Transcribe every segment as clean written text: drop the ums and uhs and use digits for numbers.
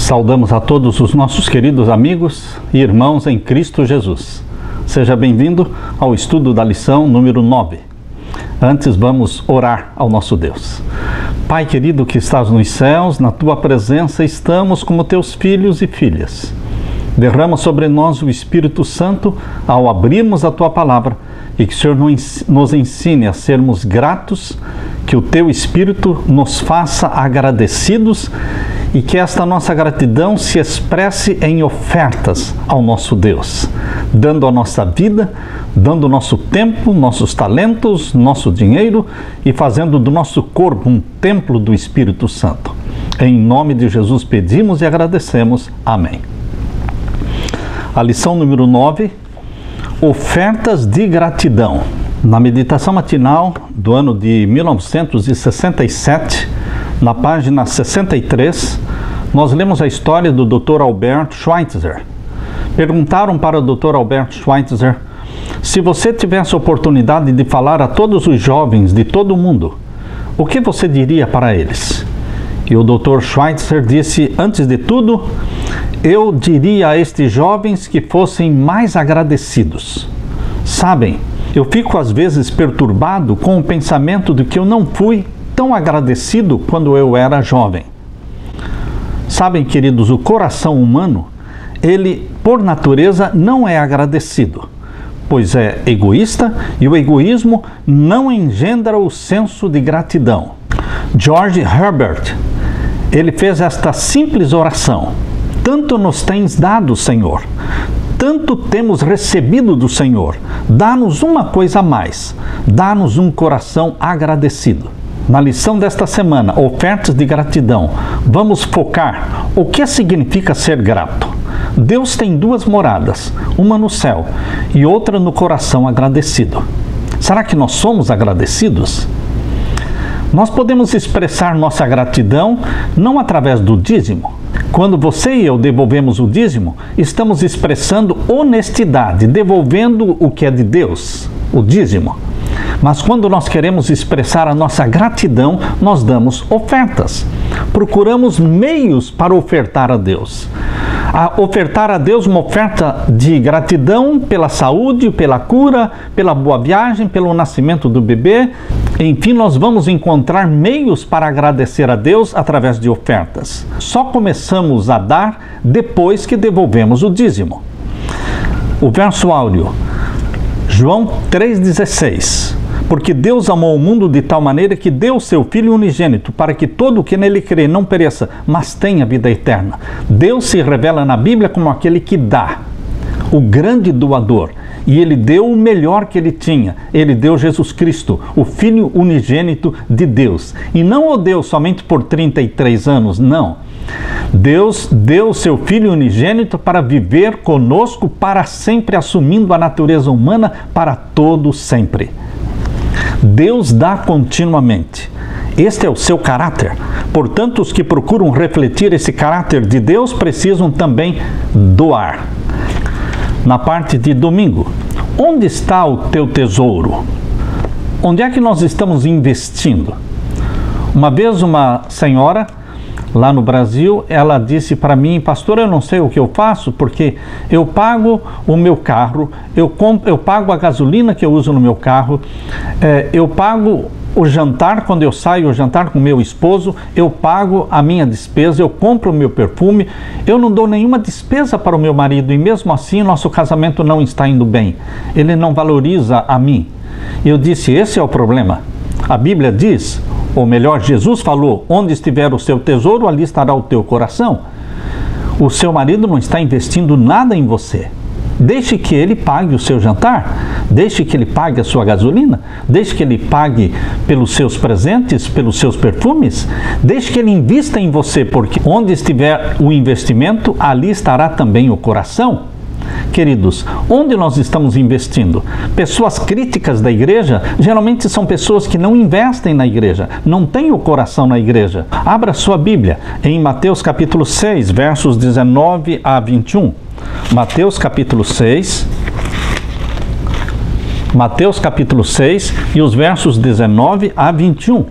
Saudamos a todos os nossos queridos amigos e irmãos em Cristo Jesus. Seja bem-vindo ao estudo da lição número 9. Antes vamos orar ao nosso Deus. Pai querido que estás nos céus, na Tua presença estamos como Teus filhos e filhas. Derrama sobre nós o Espírito Santo ao abrirmos a Tua palavra e que o Senhor nos ensine a sermos gratos, que o Teu Espírito nos faça agradecidos e que esta nossa gratidão se expresse em ofertas ao nosso Deus, dando a nossa vida, dando o nosso tempo, nossos talentos, nosso dinheiro e fazendo do nosso corpo um templo do Espírito Santo. Em nome de Jesus pedimos e agradecemos. Amém. A lição número 9, ofertas de gratidão. Na meditação matinal do ano de 1967, na página 63, nós lemos a história do Dr. Albert Schweitzer. Perguntaram para o Dr. Albert Schweitzer: se você tivesse a oportunidade de falar a todos os jovens de todo o mundo, o que você diria para eles? E o Dr. Schweitzer disse: antes de tudo, eu diria a estes jovens que fossem mais agradecidos. Sabem, eu fico às vezes perturbado com o pensamento de que eu não fui tão agradecido quando eu era jovem. Sabem, queridos, o coração humano, ele, por natureza, não é agradecido, pois é egoísta e o egoísmo não engendra o senso de gratidão. George Herbert, ele fez esta simples oração: tanto nos tens dado, Senhor, tanto temos recebido do Senhor, dá-nos uma coisa a mais, dá-nos um coração agradecido. Na lição desta semana, ofertas de gratidão, vamos focar o que significa ser grato. Deus tem duas moradas, uma no céu e outra no coração agradecido. Será que nós somos agradecidos? Nós podemos expressar nossa gratidão não através do dízimo. Quando você e eu devolvemos o dízimo, estamos expressando honestidade, devolvendo o que é de Deus, o dízimo. Mas quando nós queremos expressar a nossa gratidão, nós damos ofertas. Procuramos meios para ofertar a Deus. Ofertar a Deus uma oferta de gratidão pela saúde, pela cura, pela boa viagem, pelo nascimento do bebê. Enfim, nós vamos encontrar meios para agradecer a Deus através de ofertas. Só começamos a dar depois que devolvemos o dízimo. O verso áureo, João 3,16. Porque Deus amou o mundo de tal maneira que deu o seu Filho unigênito, para que todo o que nele crê não pereça, mas tenha vida eterna. Deus se revela na Bíblia como aquele que dá, o grande doador. E Ele deu o melhor que Ele tinha. Ele deu Jesus Cristo, o Filho unigênito de Deus. E não o deu somente por 33 anos, não. Deus deu o seu Filho unigênito para viver conosco para sempre, assumindo a natureza humana para todo sempre. Deus dá continuamente. Este é o seu caráter. Portanto, os que procuram refletir esse caráter de Deus precisam também doar. Na parte de domingo, onde está o teu tesouro? Onde é que nós estamos investindo? Uma vez uma senhora lá no Brasil, ela disse para mim: pastor, eu não sei o que eu faço, porque eu pago o meu carro, eu pago a gasolina que eu uso no meu carro, eu pago o jantar quando eu saio, o jantar com meu esposo, eu pago a minha despesa, eu compro o meu perfume, eu não dou nenhuma despesa para o meu marido e mesmo assim nosso casamento não está indo bem, ele não valoriza a mim. Eu disse: esse é o problema. A Bíblia diz, ou melhor, Jesus falou: onde estiver o seu tesouro, ali estará o teu coração. O seu marido não está investindo nada em você. Deixe que ele pague o seu jantar, deixe que ele pague a sua gasolina, deixe que ele pague pelos seus presentes, pelos seus perfumes, deixe que ele invista em você, porque onde estiver o investimento, ali estará também o coração. Queridos, onde nós estamos investindo? Pessoas críticas da igreja geralmente são pessoas que não investem na igreja, não têm o coração na igreja. Abra sua Bíblia em Mateus capítulo 6, versos 19 a 21. Mateus capítulo 6, e os versos 19 a 21.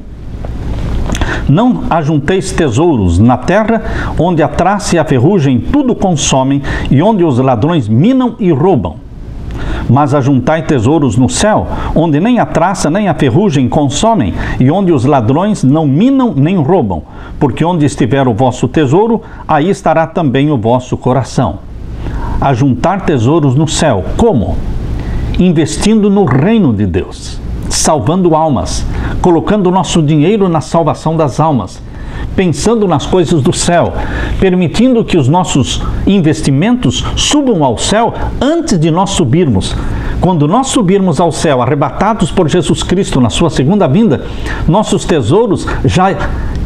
Não ajunteis tesouros na terra, onde a traça e a ferrugem tudo consomem, e onde os ladrões minam e roubam. Mas ajuntai tesouros no céu, onde nem a traça nem a ferrugem consomem, e onde os ladrões não minam nem roubam. Porque onde estiver o vosso tesouro, aí estará também o vosso coração. Ajuntar tesouros no céu. Como? Investindo no reino de Deus, salvando almas, colocando nosso dinheiro na salvação das almas, pensando nas coisas do céu, permitindo que os nossos investimentos subam ao céu antes de nós subirmos. Quando nós subirmos ao céu, arrebatados por Jesus Cristo na sua segunda vinda, nossos tesouros já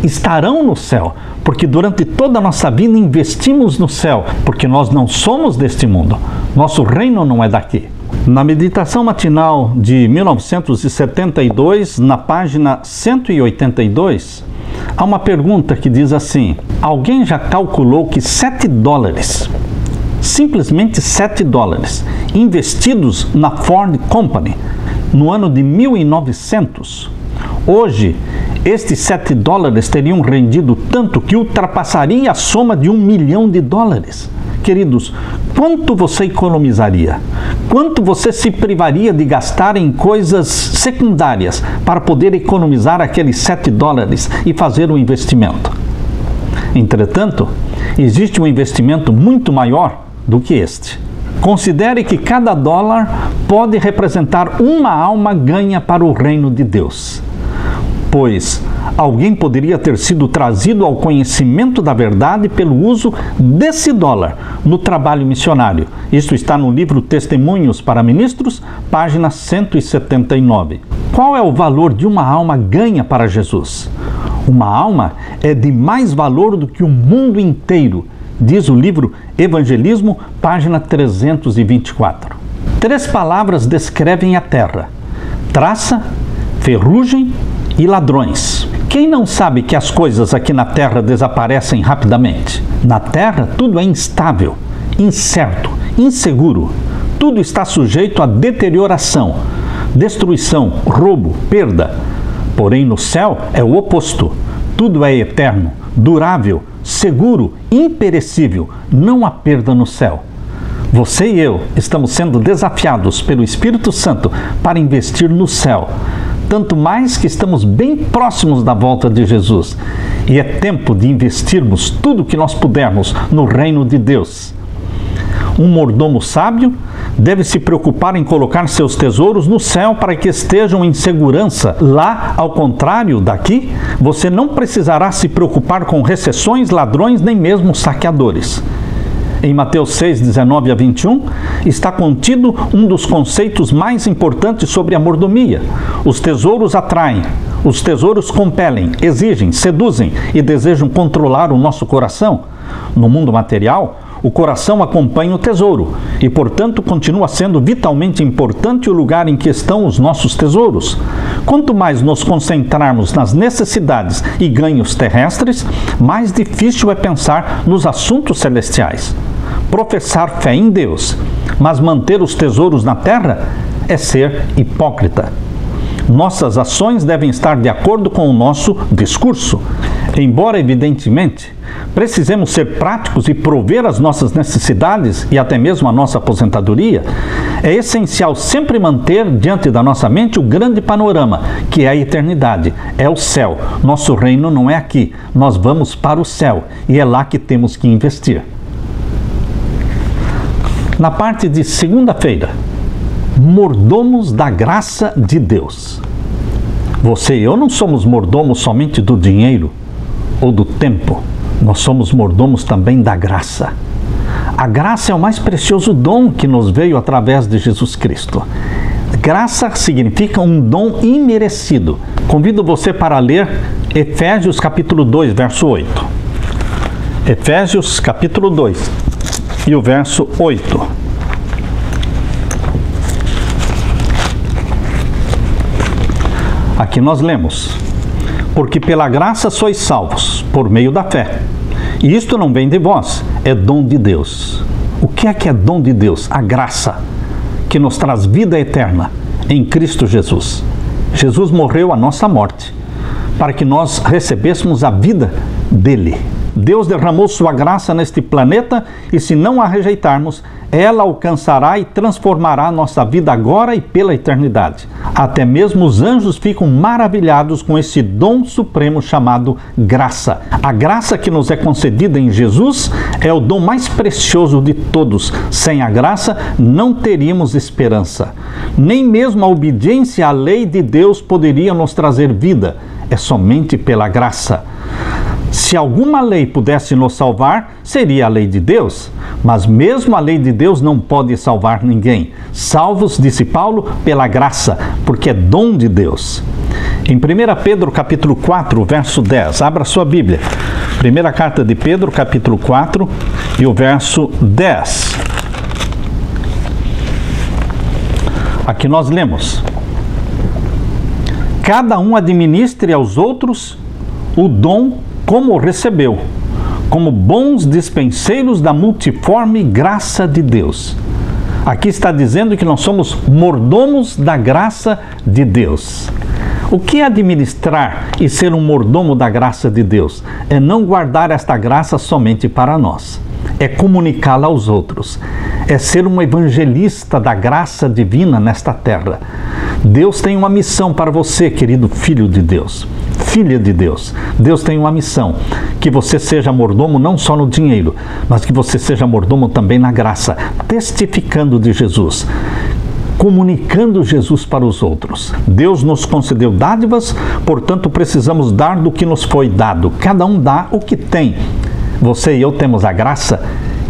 estarão no céu, porque durante toda a nossa vida investimos no céu, porque nós não somos deste mundo, nosso reino não é daqui. Na meditação matinal de 1972, na página 182, há uma pergunta que diz assim: alguém já calculou que $7, simplesmente $7, investidos na Ford Company no ano de 1900, hoje estes $7 teriam rendido tanto que ultrapassaria a soma de $1 milhão? Queridos, quanto você economizaria? Quanto você se privaria de gastar em coisas secundárias para poder economizar aqueles $7 e fazer um investimento? Entretanto, existe um investimento muito maior do que este. Considere que cada dólar pode representar uma alma ganha para o reino de Deus. Pois alguém poderia ter sido trazido ao conhecimento da verdade pelo uso desse dólar no trabalho missionário. Isto está no livro Testemunhos para Ministros, página 179. Qual é o valor de uma alma ganha para Jesus? Uma alma é de mais valor do que o mundo inteiro, diz o livro Evangelismo, página 324. 3 palavras descrevem a terra: traça, ferrugem e ladrões. Quem não sabe que as coisas aqui na terra desaparecem rapidamente? Na terra tudo é instável, incerto, inseguro. Tudo está sujeito a deterioração, destruição, roubo, perda. Porém no céu é o oposto. Tudo é eterno, durável, seguro, imperecível. Não há perda no céu. Você e eu estamos sendo desafiados pelo Espírito Santo para investir no céu. Tanto mais que estamos bem próximos da volta de Jesus. E é tempo de investirmos tudo o que nós pudermos no reino de Deus. Um mordomo sábio deve se preocupar em colocar seus tesouros no céu para que estejam em segurança. Lá, ao contrário daqui, você não precisará se preocupar com recessões, ladrões, nem mesmo saqueadores. Em Mateus 6, 19 a 21, está contido um dos conceitos mais importantes sobre a mordomia. Os tesouros atraem, os tesouros compelem, exigem, seduzem e desejam controlar o nosso coração. No mundo material, o coração acompanha o tesouro e, portanto, continua sendo vitalmente importante o lugar em que estão os nossos tesouros. Quanto mais nos concentrarmos nas necessidades e ganhos terrestres, mais difícil é pensar nos assuntos celestiais. Professar fé em Deus, mas manter os tesouros na terra é ser hipócrita. Nossas ações devem estar de acordo com o nosso discurso. Embora, evidentemente, precisemos ser práticos e prover as nossas necessidades e até mesmo a nossa aposentadoria, é essencial sempre manter diante da nossa mente o grande panorama, que é a eternidade, é o céu. Nosso reino não é aqui, nós vamos para o céu e é lá que temos que investir. Na parte de segunda-feira, mordomos da graça de Deus. Você e eu não somos mordomos somente do dinheiro ou do tempo, nós somos mordomos também da graça. A graça é o mais precioso dom que nos veio através de Jesus Cristo. Graça significa um dom imerecido. Convido você para ler Efésios capítulo 2, verso 8. Efésios capítulo 2 e o verso 8. Aqui nós lemos: porque pela graça sois salvos, por meio da fé. E isto não vem de vós, é dom de Deus. O que é dom de Deus? A graça, que nos traz vida eterna em Cristo Jesus. Jesus morreu a nossa morte, para que nós recebêssemos a vida dele. Deus derramou sua graça neste planeta e, se não a rejeitarmos, ela alcançará e transformará nossa vida agora e pela eternidade. Até mesmo os anjos ficam maravilhados com esse dom supremo chamado graça. A graça que nos é concedida em Jesus é o dom mais precioso de todos. Sem a graça, não teríamos esperança. Nem mesmo a obediência à lei de Deus poderia nos trazer vida. É somente pela graça. Se alguma lei pudesse nos salvar, seria a lei de Deus. Mas mesmo a lei de Deus não pode salvar ninguém. Salvos, disse Paulo, pela graça, porque é dom de Deus. Em 1 Pedro capítulo 4, verso 10, abra sua Bíblia. Primeira carta de Pedro, capítulo 4, e o verso 10. Aqui nós lemos: cada um administre aos outros o dom como recebeu, como bons dispenseiros da multiforme graça de Deus. Aqui está dizendo que nós somos mordomos da graça de Deus. O que é administrar e ser um mordomo da graça de Deus? É não guardar esta graça somente para nós. É comunicá-la aos outros. É ser um evangelista da graça divina nesta terra. Deus tem uma missão para você, querido filho de Deus, filha de Deus. Deus tem uma missão, que você seja mordomo não só no dinheiro, mas que você seja mordomo também na graça, testificando de Jesus, comunicando Jesus para os outros. Deus nos concedeu dádivas, portanto precisamos dar do que nos foi dado. Cada um dá o que tem. Você e eu temos a graça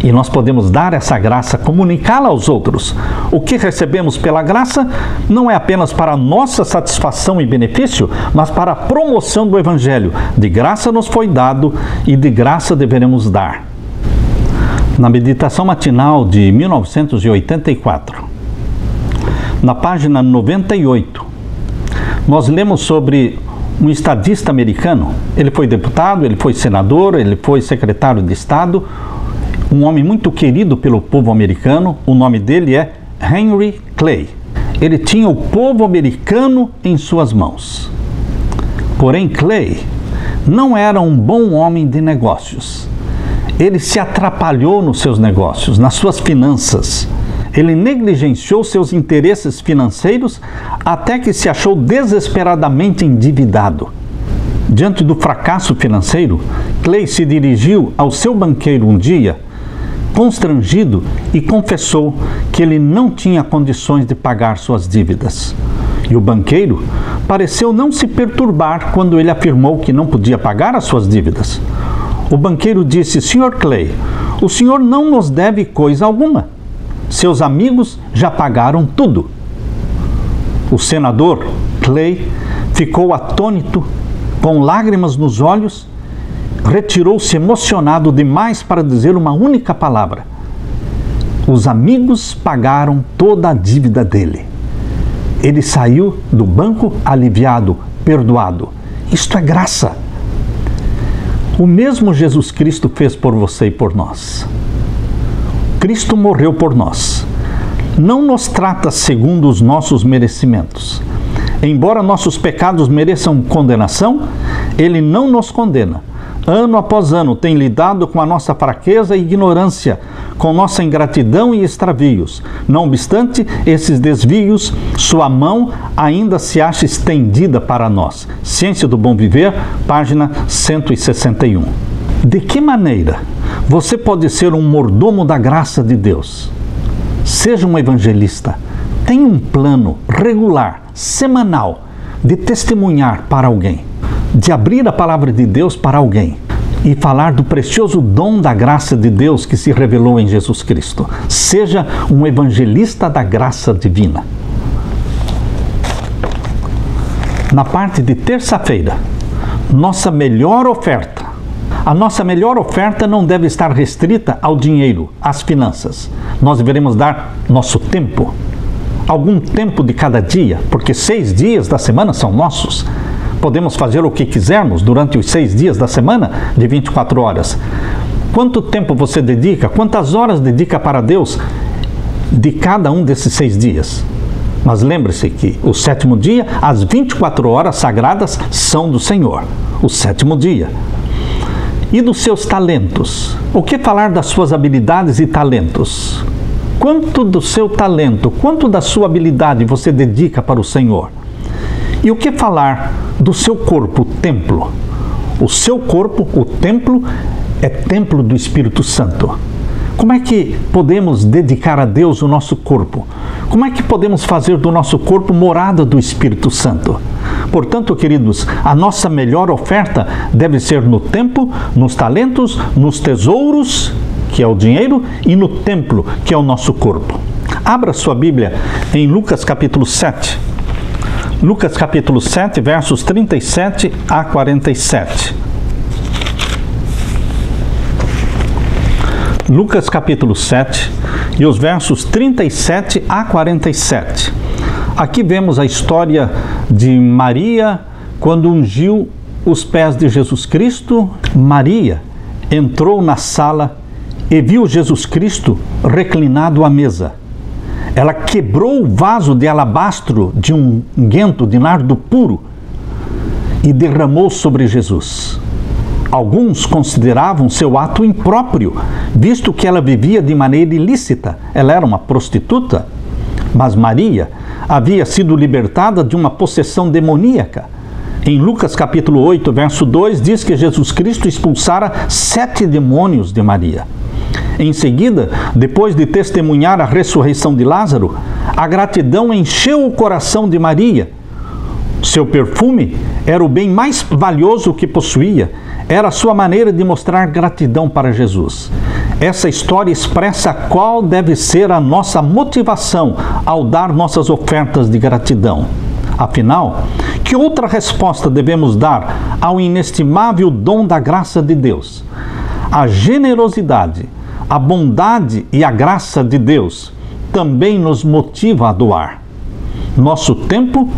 e nós podemos dar essa graça, comunicá-la aos outros. O que recebemos pela graça não é apenas para nossa satisfação e benefício, mas para a promoção do Evangelho. De graça nos foi dado e de graça deveremos dar. Na meditação matinal de 1984, na página 98, nós lemos sobre um estadista americano. Ele foi deputado, ele foi senador, ele foi secretário de Estado, um homem muito querido pelo povo americano. O nome dele é Henry Clay. Ele tinha o povo americano em suas mãos. Porém, Clay não era um bom homem de negócios. Ele se atrapalhou nos seus negócios, nas suas finanças. Ele negligenciou seus interesses financeiros até que se achou desesperadamente endividado. Diante do fracasso financeiro, Clay se dirigiu ao seu banqueiro um dia, constrangido, e confessou que ele não tinha condições de pagar suas dívidas. E o banqueiro pareceu não se perturbar quando ele afirmou que não podia pagar as suas dívidas. O banqueiro disse: Sr. Clay, o senhor não nos deve coisa alguma. Seus amigos já pagaram tudo. O senador Clay ficou atônito, com lágrimas nos olhos, retirou-se emocionado demais para dizer uma única palavra: os amigos pagaram toda a dívida dele. Ele saiu do banco aliviado, perdoado. Isto é graça. O mesmo Jesus Cristo fez por você e por nós. Cristo morreu por nós. Não nos trata segundo os nossos merecimentos. Embora nossos pecados mereçam condenação, Ele não nos condena. Ano após ano tem lidado com a nossa fraqueza e ignorância, com nossa ingratidão e extravios. Não obstante esses desvios, sua mão ainda se acha estendida para nós. Ciência do Bom Viver, página 161. De que maneira você pode ser um mordomo da graça de Deus? Seja um evangelista. Tenha um plano regular, semanal, de testemunhar para alguém, de abrir a palavra de Deus para alguém e falar do precioso dom da graça de Deus que se revelou em Jesus Cristo. Seja um evangelista da graça divina. Na parte de terça-feira, nossa melhor oferta. A nossa melhor oferta não deve estar restrita ao dinheiro, às finanças. Nós deveremos dar nosso tempo, algum tempo de cada dia, porque 6 dias da semana são nossos. Podemos fazer o que quisermos durante os 6 dias da semana de 24 horas. Quanto tempo você dedica? Quantas horas dedica para Deus de cada um desses 6 dias? Mas lembre-se que o sétimo dia, as 24 horas sagradas são do Senhor. O sétimo dia. E dos seus talentos? O que falar das suas habilidades e talentos? Quanto do seu talento, quanto da sua habilidade você dedica para o Senhor? E o que falar do seu corpo, o templo? O seu corpo, o templo, é templo do Espírito Santo. Como é que podemos dedicar a Deus o nosso corpo? Como é que podemos fazer do nosso corpo morada do Espírito Santo? Portanto, queridos, a nossa melhor oferta deve ser no tempo, nos talentos, nos tesouros, que é o dinheiro, e no templo, que é o nosso corpo. Abra sua Bíblia em Lucas capítulo 7. Lucas capítulo 7, versos 37 a 47. Lucas capítulo 7 e os versos 37 a 47. Aqui vemos a história de Maria quando ungiu os pés de Jesus Cristo. Maria entrou na sala e viu Jesus Cristo reclinado à mesa. Ela quebrou o vaso de alabastro de um unguento de nardo puro e derramou sobre Jesus. Alguns consideravam seu ato impróprio, visto que ela vivia de maneira ilícita. Ela era uma prostituta. Mas Maria havia sido libertada de uma possessão demoníaca. Em Lucas capítulo 8, verso 2, diz que Jesus Cristo expulsara 7 demônios de Maria. Em seguida, depois de testemunhar a ressurreição de Lázaro, a gratidão encheu o coração de Maria. Seu perfume era o bem mais valioso que possuía. Era a sua maneira de mostrar gratidão para Jesus. Essa história expressa qual deve ser a nossa motivação ao dar nossas ofertas de gratidão. Afinal, que outra resposta devemos dar ao inestimável dom da graça de Deus? A generosidade, a bondade e a graça de Deus também nos motiva a doar. Nosso tempo,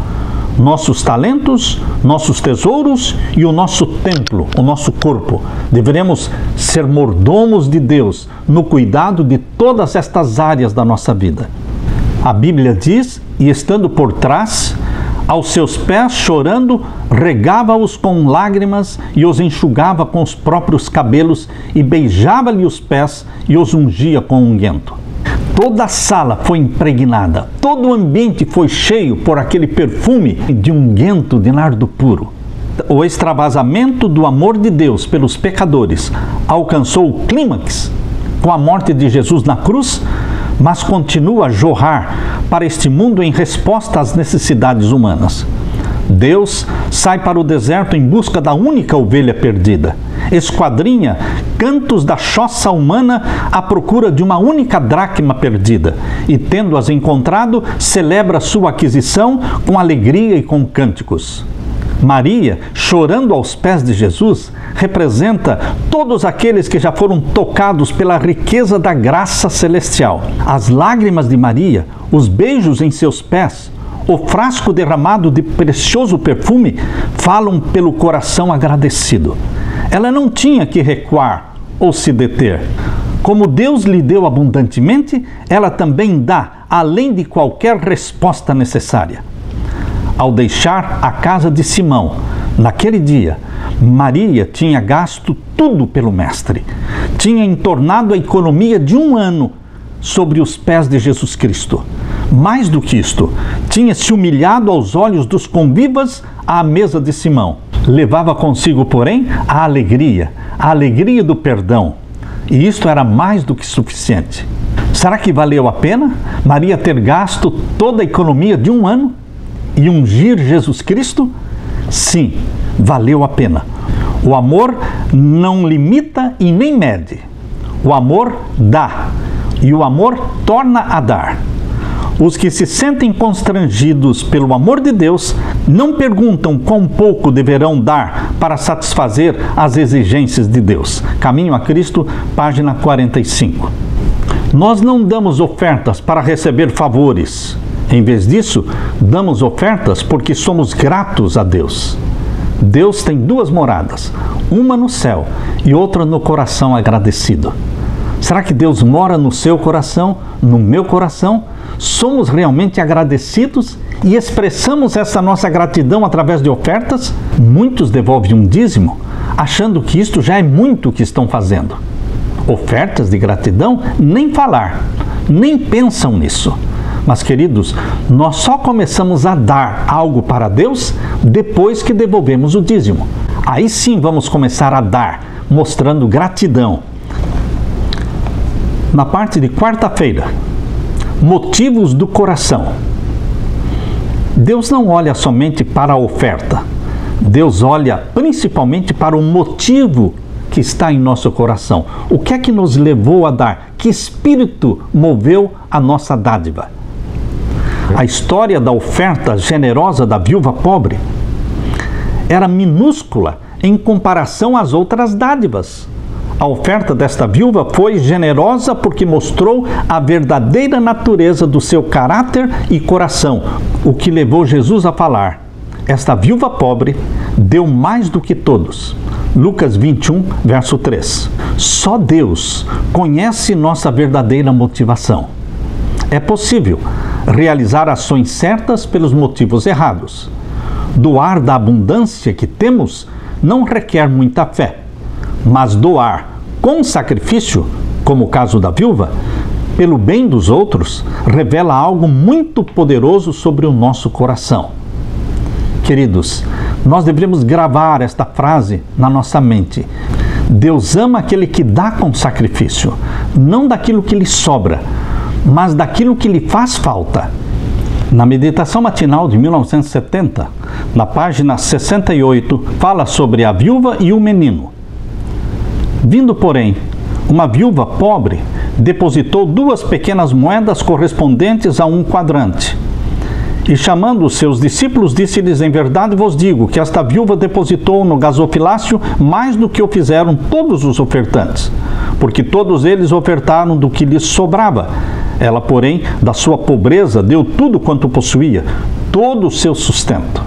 nossos talentos, nossos tesouros e o nosso templo, o nosso corpo. Deveremos ser mordomos de Deus no cuidado de todas estas áreas da nossa vida. A Bíblia diz, e estando por trás, aos seus pés, chorando, regava-os com lágrimas e os enxugava com os próprios cabelos e beijava-lhe os pés e os ungia com unguento. Toda a sala foi impregnada, todo o ambiente foi cheio por aquele perfume de unguento de nardo puro. O extravasamento do amor de Deus pelos pecadores alcançou o clímax com a morte de Jesus na cruz, mas continua a jorrar para este mundo em resposta às necessidades humanas. Deus sai para o deserto em busca da única ovelha perdida. Esquadrinha cantos da choça humana à procura de uma única dracma perdida. E, tendo-as encontrado, celebra sua aquisição com alegria e com cânticos. Maria, chorando aos pés de Jesus, representa todos aqueles que já foram tocados pela riqueza da graça celestial. As lágrimas de Maria, os beijos em seus pés, o frasco derramado de precioso perfume falam pelo coração agradecido. Ela não tinha que recuar ou se deter. Como Deus lhe deu abundantemente, ela também dá, além de qualquer resposta necessária. Ao deixar a casa de Simão, naquele dia, Maria tinha gasto tudo pelo Mestre. Tinha entornado a economia de 1 ano sobre os pés de Jesus Cristo. Mais do que isto, tinha se humilhado aos olhos dos convivas à mesa de Simão. Levava consigo, porém, a alegria do perdão. E isto era mais do que suficiente. Será que valeu a pena Maria ter gasto toda a economia de 1 ano e ungir Jesus Cristo? Sim, valeu a pena. O amor não limita e nem mede. O amor dá e o amor torna a dar. Os que se sentem constrangidos pelo amor de Deus não perguntam quão pouco deverão dar para satisfazer as exigências de Deus. Caminho a Cristo, página 45. Nós não damos ofertas para receber favores. Em vez disso, damos ofertas porque somos gratos a Deus. Deus tem 2 moradas, uma no céu e outra no coração agradecido. Será que Deus mora no seu coração, no meu coração? Somos realmente agradecidos e expressamos essa nossa gratidão através de ofertas? Muitos devolvem um dízimo, achando que isto já é muito o que estão fazendo. Ofertas de gratidão, nem falar, nem pensam nisso. Mas, queridos, nós só começamos a dar algo para Deus depois que devolvemos o dízimo. Aí sim vamos começar a dar, mostrando gratidão. Na parte de quarta-feira, motivos do coração. Deus não olha somente para a oferta. Deus olha principalmente para o motivo que está em nosso coração. O que é que nos levou a dar? Que espírito moveu a nossa dádiva? A história da oferta generosa da viúva pobre era minúscula em comparação às outras dádivas. A oferta desta viúva foi generosa porque mostrou a verdadeira natureza do seu caráter e coração, o que levou Jesus a falar: esta viúva pobre deu mais do que todos. Lucas 21, verso 3. Só Deus conhece nossa verdadeira motivação. É possível realizar ações certas pelos motivos errados. Doar da abundância que temos não requer muita fé, mas doar com sacrifício, como o caso da viúva, pelo bem dos outros, revela algo muito poderoso sobre o nosso coração. Queridos, nós devemos gravar esta frase na nossa mente. Deus ama aquele que dá com sacrifício, não daquilo que lhe sobra, mas daquilo que lhe faz falta. Na meditação matinal de 1970, na página 68, fala sobre a viúva e o menino. Vindo, porém, uma viúva pobre depositou 2 pequenas moedas correspondentes a 1 quadrante. E chamando os seus discípulos, disse-lhes: em verdade vos digo que esta viúva depositou no gasofilácio mais do que o fizeram todos os ofertantes, porque todos eles ofertaram do que lhes sobrava. Ela, porém, da sua pobreza, deu tudo quanto possuía, todo o seu sustento.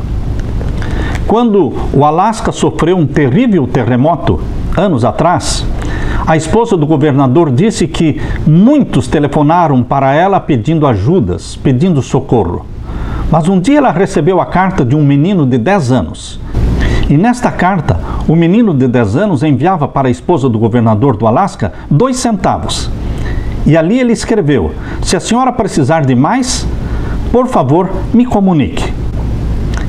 Quando o Alasca sofreu um terrível terremoto, anos atrás, a esposa do governador disse que muitos telefonaram para ela pedindo ajudas, pedindo socorro. Mas um dia ela recebeu a carta de um menino de 10 anos. E nesta carta, o menino de 10 anos enviava para a esposa do governador do Alasca 2 centavos. E ali ele escreveu: se a senhora precisar de mais, por favor, me comunique.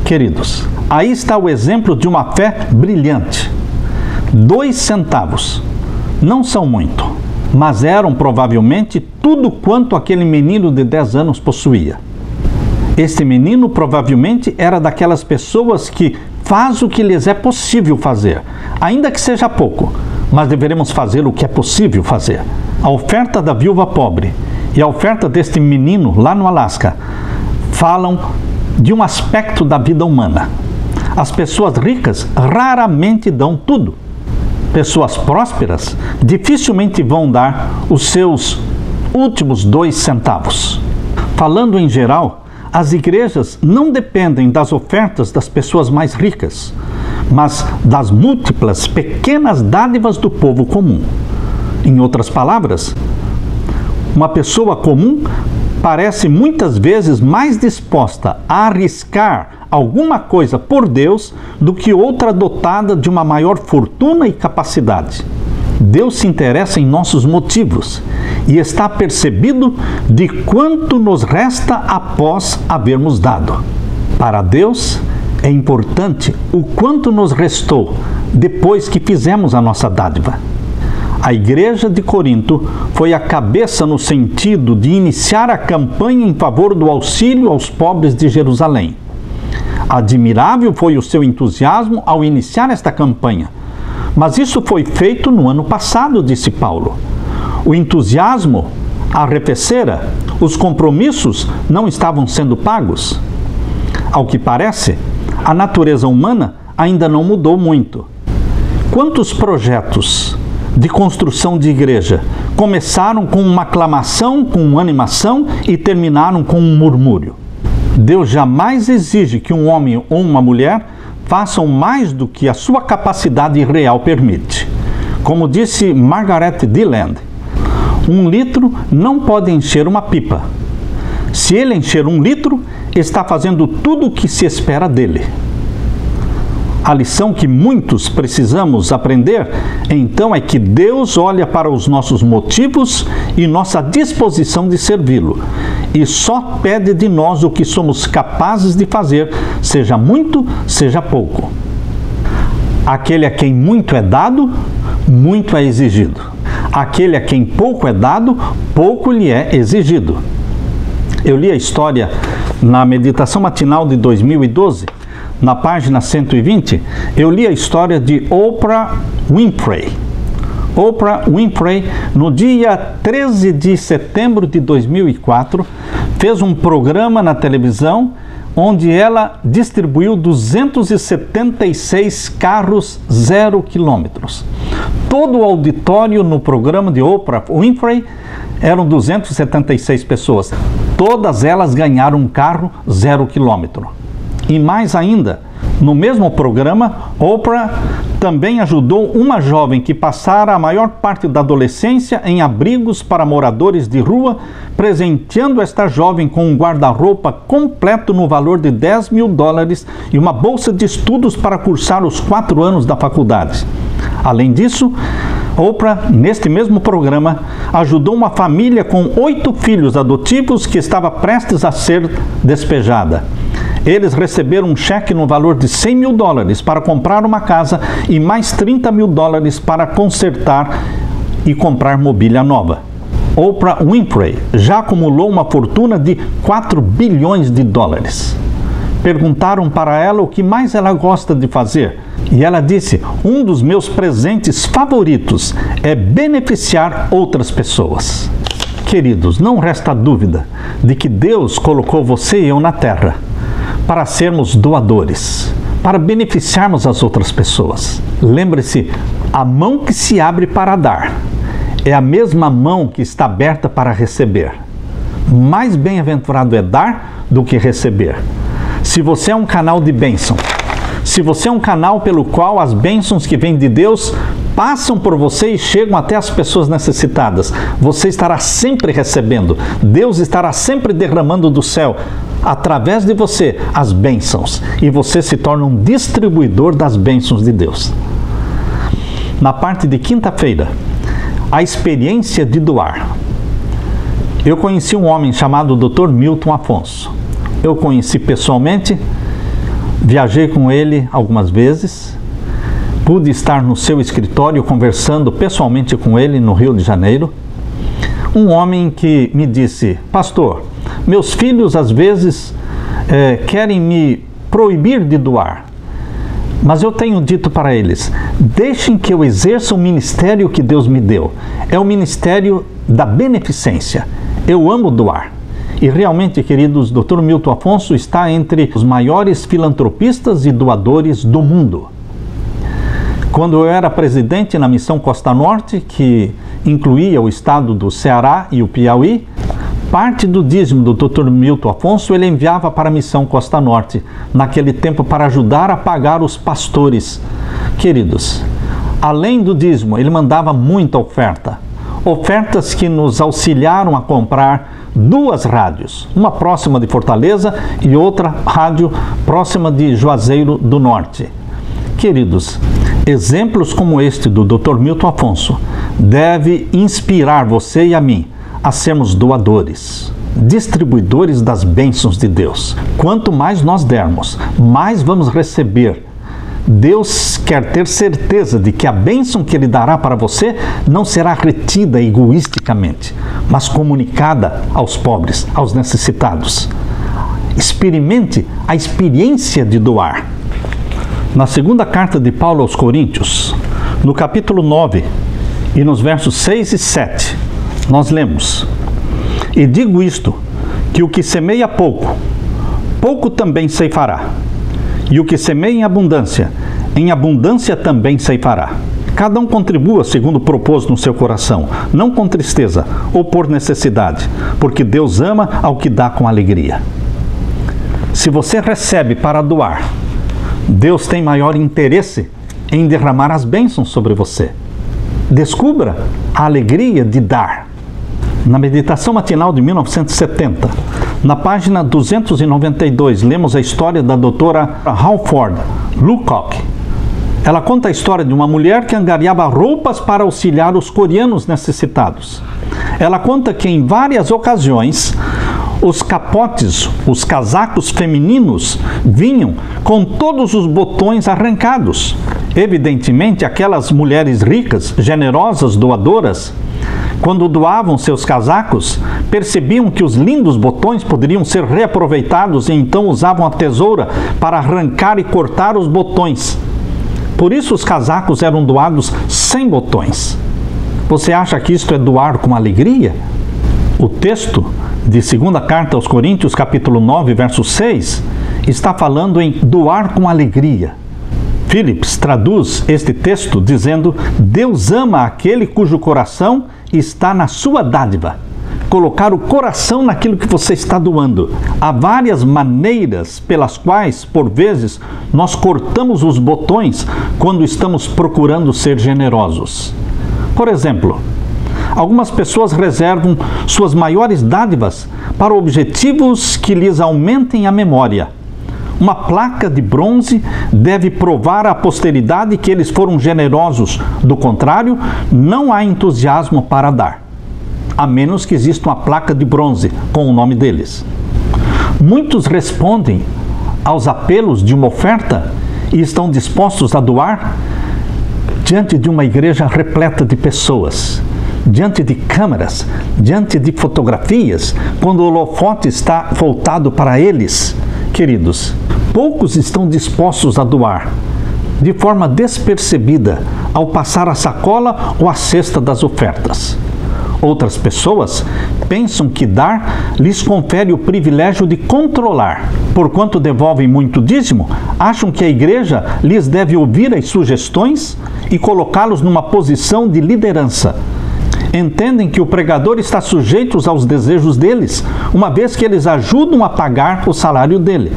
Queridos, aí está o exemplo de uma fé brilhante. 2 centavos não são muito, mas eram provavelmente tudo quanto aquele menino de 10 anos possuía. Este menino provavelmente era daquelas pessoas que faz o que lhes é possível fazer, ainda que seja pouco, mas deveremos fazer o que é possível fazer. A oferta da viúva pobre e a oferta deste menino lá no Alasca falam de um aspecto da vida humana. As pessoas ricas raramente dão tudo. Pessoas prósperas dificilmente vão dar os seus últimos 2 centavos. Falando em geral, as igrejas não dependem das ofertas das pessoas mais ricas, mas das múltiplas pequenas dádivas do povo comum. Em outras palavras, uma pessoa comum parece muitas vezes mais disposta a arriscar alguma coisa por Deus do que outra dotada de uma maior fortuna e capacidade. Deus se interessa em nossos motivos e está percebido de quanto nos resta após havermos dado. Para Deus é importante o quanto nos restou depois que fizemos a nossa dádiva. A igreja de Corinto foi a cabeça no sentido de iniciar a campanha em favor do auxílio aos pobres de Jerusalém. Admirável foi o seu entusiasmo ao iniciar esta campanha. Mas isso foi feito no ano passado, disse Paulo. O entusiasmo arrefecera, os compromissos não estavam sendo pagos. Ao que parece, a natureza humana ainda não mudou muito. Quantos projetos de construção de igreja começaram com uma aclamação, com uma animação e terminaram com um murmúrio? Deus jamais exige que um homem ou uma mulher façam mais do que a sua capacidade real permite. Como disse Margaret Deland, 1 litro não pode encher uma pipa. Se ele encher 1 litro, está fazendo tudo o que se espera dele. A lição que muitos precisamos aprender, então, é que Deus olha para os nossos motivos e nossa disposição de servi-lo, e só pede de nós o que somos capazes de fazer, seja muito, seja pouco. Aquele a quem muito é dado, muito é exigido. Aquele a quem pouco é dado, pouco lhe é exigido. Eu li a história na meditação matinal de 2012, na página 120, eu li a história de Oprah Winfrey. Oprah Winfrey, no dia 13 de setembro de 2004, fez um programa na televisão onde ela distribuiu 276 carros 0 quilômetros. Todo o auditório no programa de Oprah Winfrey eram 276 pessoas. Todas elas ganharam um carro 0 quilômetro. E mais ainda, no mesmo programa, Oprah também ajudou uma jovem que passara a maior parte da adolescência em abrigos para moradores de rua, presenteando esta jovem com um guarda-roupa completo no valor de $10 mil e uma bolsa de estudos para cursar os 4 anos da faculdade. Além disso, Oprah, neste mesmo programa, ajudou uma família com 8 filhos adotivos que estava prestes a ser despejada. Eles receberam um cheque no valor de $100 mil para comprar uma casa e mais $30 mil para consertar e comprar mobília nova. Oprah Winfrey já acumulou uma fortuna de $4 bilhões. Perguntaram para ela o que mais ela gosta de fazer. E ela disse: um dos meus presentes favoritos é beneficiar outras pessoas. Queridos, não resta dúvida de que Deus colocou você e eu na terra para sermos doadores, para beneficiarmos as outras pessoas. Lembre-se, a mão que se abre para dar é a mesma mão que está aberta para receber. Mais bem-aventurado é dar do que receber. Se você é um canal de bênção, se você é um canal pelo qual as bênçãos que vêm de Deus passam por você e chegam até as pessoas necessitadas, você estará sempre recebendo. Deus estará sempre derramando do céu, através de você, as bênçãos. E você se torna um distribuidor das bênçãos de Deus. Na parte de quinta-feira, a experiência de doar. Eu conheci um homem chamado Dr. Milton Afonso. Eu conheci pessoalmente, viajei com ele algumas vezes, pude estar no seu escritório conversando pessoalmente com ele no Rio de Janeiro. Um homem que me disse: pastor, meus filhos às vezes querem me proibir de doar, mas eu tenho dito para eles: deixem que eu exerça o ministério que Deus me deu. É o ministério da beneficência. Eu amo doar. E realmente, queridos, Dr. Milton Afonso está entre os maiores filantropistas e doadores do mundo. Quando eu era presidente na Missão Costa Norte, que incluía o estado do Ceará e o Piauí, parte do dízimo do Dr. Milton Afonso ele enviava para a Missão Costa Norte, naquele tempo para ajudar a pagar os pastores. Queridos, além do dízimo, ele mandava muita oferta. Ofertas que nos auxiliaram a comprar 2 rádios, uma próxima de Fortaleza e outra rádio próxima de Juazeiro do Norte. Queridos, exemplos como este do Dr. Milton Afonso deve inspirar você e a mim a sermos doadores, distribuidores das bênçãos de Deus. Quanto mais nós dermos, mais vamos receber. Deus quer ter certeza de que a bênção que Ele dará para você não será retida egoisticamente, mas comunicada aos pobres, aos necessitados. Experimente a experiência de doar. Na segunda carta de Paulo aos Coríntios, no capítulo 9 e nos versos 6 e 7, nós lemos: e digo isto, que o que semeia pouco, pouco também ceifará. E o que semeia em abundância também ceifará. Cada um contribua segundo propôs no seu coração, não com tristeza ou por necessidade, porque Deus ama ao que dá com alegria. Se você recebe para doar, Deus tem maior interesse em derramar as bênçãos sobre você. Descubra a alegria de dar. Na meditação matinal de 1970, na página 292, lemos a história da doutora Halford Lucock. Ela conta a história de uma mulher que angariava roupas para auxiliar os coreanos necessitados. Ela conta que em várias ocasiões os capotes, os casacos femininos, vinham com todos os botões arrancados. Evidentemente, aquelas mulheres ricas, generosas, doadoras, quando doavam seus casacos, percebiam que os lindos botões poderiam ser reaproveitados e então usavam a tesoura para arrancar e cortar os botões. Por isso os casacos eram doados sem botões. Você acha que isto é doar com alegria? O texto de 2ª Carta aos Coríntios, capítulo 9, verso 6, está falando em doar com alegria. Phillips traduz este texto dizendo: Deus ama aquele cujo coração está na sua dádiva. Colocar o coração naquilo que você está doando. Há várias maneiras pelas quais, por vezes, nós cortamos os botões quando estamos procurando ser generosos. Por exemplo, algumas pessoas reservam suas maiores dádivas para objetivos que lhes aumentem a memória. Uma placa de bronze deve provar à posteridade que eles foram generosos. Do contrário, não há entusiasmo para dar, a menos que exista uma placa de bronze com o nome deles. Muitos respondem aos apelos de uma oferta e estão dispostos a doar diante de uma igreja repleta de pessoas, diante de câmeras, diante de fotografias, quando o holofote está voltado para eles. Queridos, poucos estão dispostos a doar de forma despercebida ao passar a sacola ou a cesta das ofertas. Outras pessoas pensam que dar lhes confere o privilégio de controlar. Porquanto devolvem muito dízimo, acham que a igreja lhes deve ouvir as sugestões e colocá-los numa posição de liderança. Entendem que o pregador está sujeito aos desejos deles, uma vez que eles ajudam a pagar o salário dele.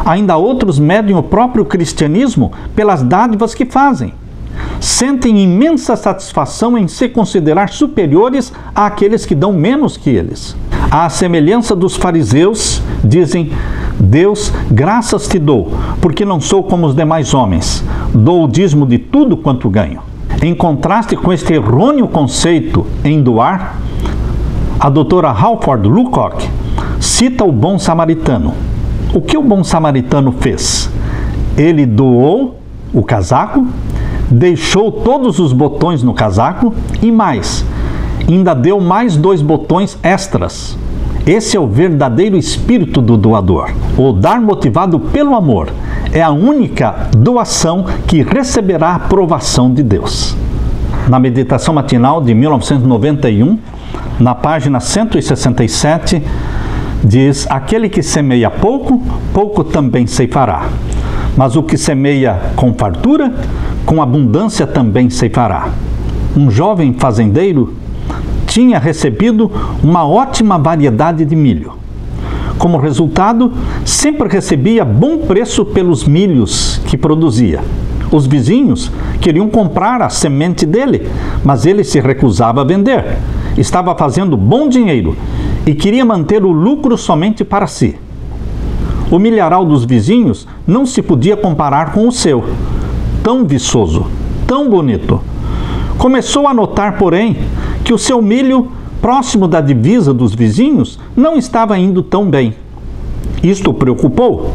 Ainda outros medem o próprio cristianismo pelas dádivas que fazem. Sentem imensa satisfação em se considerar superiores àqueles que dão menos que eles. À semelhança dos fariseus, dizem: Deus, graças te dou, porque não sou como os demais homens. Dou o dízimo de tudo quanto ganho. Em contraste com este errôneo conceito em doar, a doutora Halford Lucock cita o bom samaritano. O que o bom samaritano fez? Ele doou o casaco, deixou todos os botões no casaco e mais, ainda deu mais 2 botões extras. Esse é o verdadeiro espírito do doador. O dar motivado pelo amor é a única doação que receberá a aprovação de Deus. Na meditação matinal de 1991, na página 167, diz: aquele que semeia pouco, pouco também ceifará. Mas o que semeia com fartura, com abundância também ceifará. Um jovem fazendeiro tinha recebido uma ótima variedade de milho. Como resultado, sempre recebia bom preço pelos milhos que produzia. Os vizinhos queriam comprar a semente dele, mas ele se recusava a vender. Estava fazendo bom dinheiro e queria manter o lucro somente para si. O milharal dos vizinhos não se podia comparar com o seu, tão viçoso, tão bonito. Começou a notar, porém, que o seu milho, próximo da divisa dos vizinhos, não estava indo tão bem. Isto o preocupou.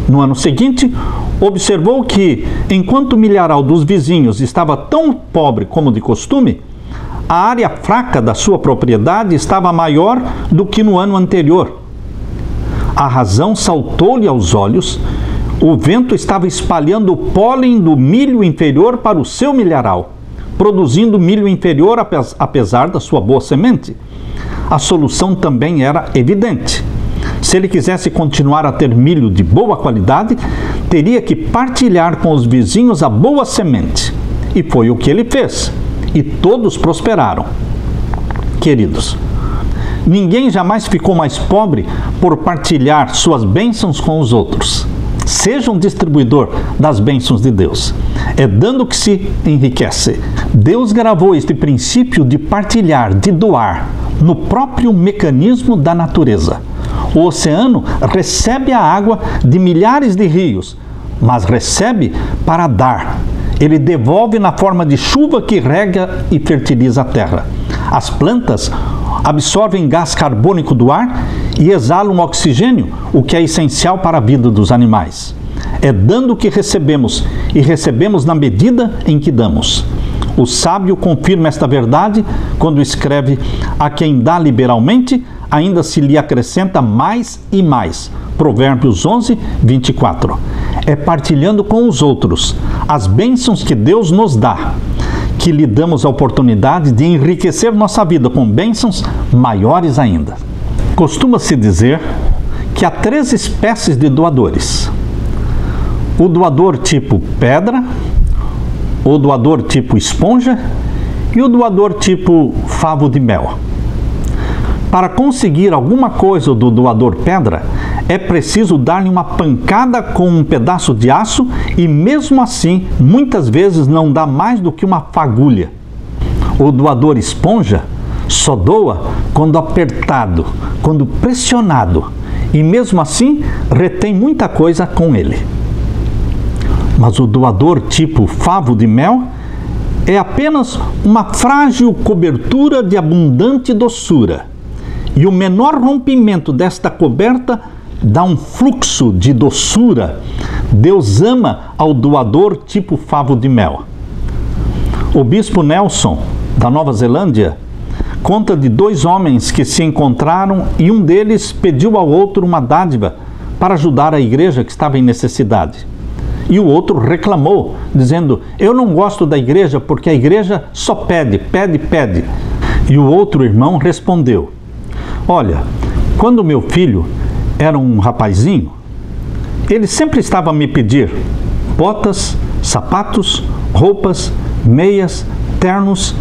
No ano seguinte, observou que, enquanto o milharal dos vizinhos estava tão pobre como de costume, a área fraca da sua propriedade estava maior do que no ano anterior. A razão saltou-lhe aos olhos. O vento estava espalhando o pólen do milho inferior para o seu milharal, produzindo milho inferior apesar da sua boa semente. A solução também era evidente. Se ele quisesse continuar a ter milho de boa qualidade, teria que partilhar com os vizinhos a boa semente. E foi o que ele fez. E todos prosperaram. Queridos, ninguém jamais ficou mais pobre por partilhar suas bênçãos com os outros. Seja um distribuidor das bênçãos de Deus. É dando que se enriquece. Deus gravou este princípio de partilhar, de doar, no próprio mecanismo da natureza. O oceano recebe a água de milhares de rios, mas recebe para dar. Ele devolve na forma de chuva que rega e fertiliza a terra. As plantas absorvem gás carbônico do ar e exalam oxigênio, o que é essencial para a vida dos animais. É dando que recebemos, e recebemos na medida em que damos. O sábio confirma esta verdade quando escreve: a quem dá liberalmente, ainda se lhe acrescenta mais e mais. Provérbios 11, 24. É partilhando com os outros as bênçãos que Deus nos dá, que lhe damos a oportunidade de enriquecer nossa vida com bênçãos maiores ainda. Costuma-se dizer que há 3 espécies de doadores: o doador tipo pedra, o doador tipo esponja e o doador tipo favo de mel. Para conseguir alguma coisa do doador pedra, é preciso dar-lhe uma pancada com um pedaço de aço e, mesmo assim, muitas vezes não dá mais do que uma fagulha. O doador esponja só doa quando apertado, quando pressionado, e mesmo assim retém muita coisa com ele. Mas o doador tipo favo de mel é apenas uma frágil cobertura de abundante doçura. E o menor rompimento desta coberta dá um fluxo de doçura. Deus ama ao doador tipo favo de mel. O bispo Nelson, da Nova Zelândia, conta de 2 homens que se encontraram e um deles pediu ao outro uma dádiva para ajudar a igreja que estava em necessidade. E o outro reclamou, dizendo: eu não gosto da igreja porque a igreja só pede, pede, pede. E o outro irmão respondeu: olha, quando meu filho era um rapazinho, ele sempre estava a me pedir botas, sapatos, roupas, meias, ternos,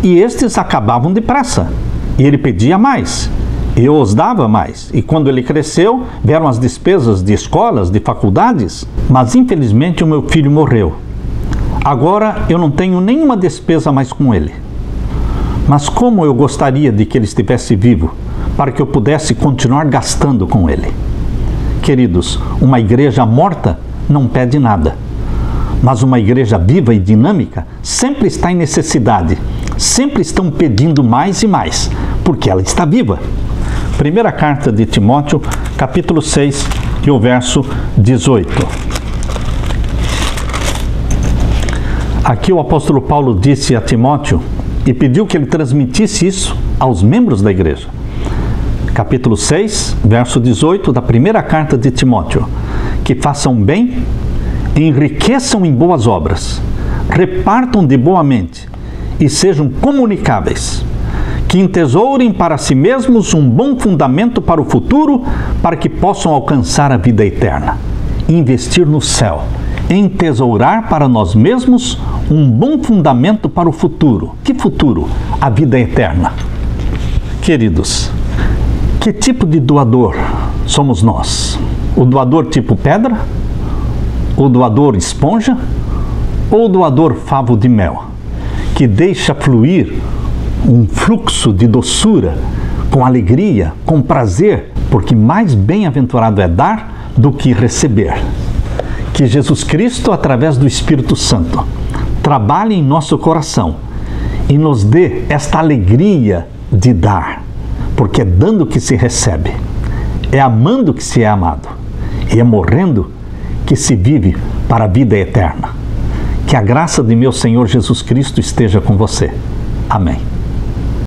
e estes acabavam depressa. E ele pedia mais. Eu os dava mais, e quando ele cresceu, vieram as despesas de escolas, de faculdades, mas infelizmente o meu filho morreu. Agora eu não tenho nenhuma despesa mais com ele. Mas como eu gostaria de que ele estivesse vivo, para que eu pudesse continuar gastando com ele. Queridos, uma igreja morta não pede nada, mas uma igreja viva e dinâmica sempre está em necessidade, sempre estão pedindo mais e mais, porque ela está viva. Primeira carta de Timóteo, capítulo 6, e o verso 18. Aqui o apóstolo Paulo disse a Timóteo e pediu que ele transmitisse isso aos membros da igreja. Capítulo 6, verso 18 da primeira carta de Timóteo: que façam bem, enriqueçam em boas obras, repartam de boa mente e sejam comunicáveis, que entesourem para si mesmos um bom fundamento para o futuro, para que possam alcançar a vida eterna. Investir no céu, entesourar para nós mesmos um bom fundamento para o futuro. Que futuro? A vida eterna. Queridos, que tipo de doador somos nós? O doador tipo pedra? O doador esponja? Ou o doador favo de mel, que deixa fluir um fluxo de doçura, com alegria, com prazer, porque mais bem-aventurado é dar do que receber. Que Jesus Cristo, através do Espírito Santo, trabalhe em nosso coração e nos dê esta alegria de dar, porque é dando que se recebe, é amando que se é amado, e é morrendo que se vive para a vida eterna. Que a graça de meu Senhor Jesus Cristo esteja com você. Amém.